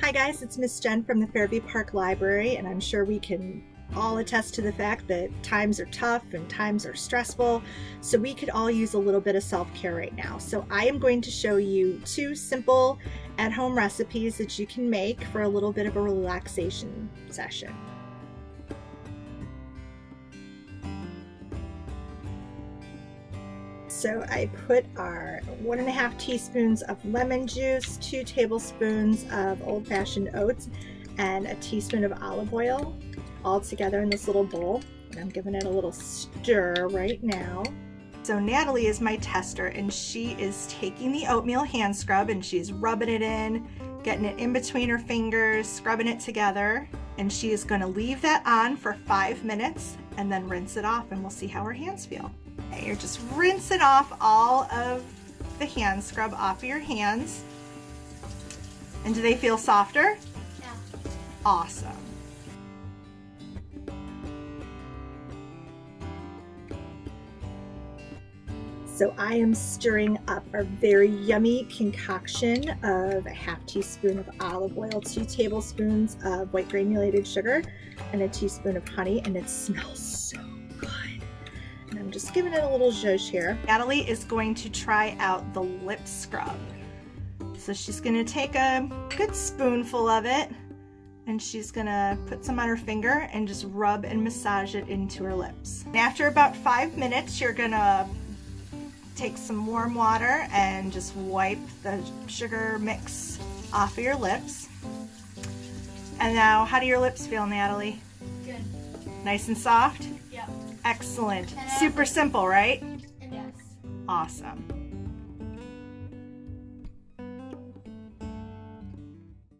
Hi guys, it's Miss Jen from the Fairview Park Library, and I'm sure we can all attest to the fact that times are tough and times are stressful, so we could all use a little bit of self-care right now. So I am going to show you 2 simple at-home recipes that you can make for a little bit of a relaxation session. So I put our 1.5 teaspoons of lemon juice, 2 tablespoons of old-fashioned oats, and a teaspoon of olive oil all together in this little bowl. And I'm giving it a little stir right now. So Natalie is my tester, and she is taking the oatmeal hand scrub and she's rubbing it in, getting it in between her fingers, scrubbing it together. And she is going to leave that on for 5 minutes and then rinse it off, and we'll see how her hands feel. Okay, you're just rinsing off all of the hand scrub off of your hands. And do they feel softer? Yeah. Awesome. So I am stirring up our very yummy concoction of 1/2 teaspoon of olive oil, 2 tablespoons of white granulated sugar, and a teaspoon of honey, and it smells so good. And I'm just giving it a little zhuzh here. Natalie is going to try out the lip scrub. So she's going to take a good spoonful of it, and she's going to put some on her finger and just rub and massage it into her lips. And after about 5 minutes, you're going to take some warm water and just wipe the sugar mix off of your lips. And now, how do your lips feel, Natalie? Good. Nice and soft? Yep. Excellent. Super simple, right? Yes. Awesome.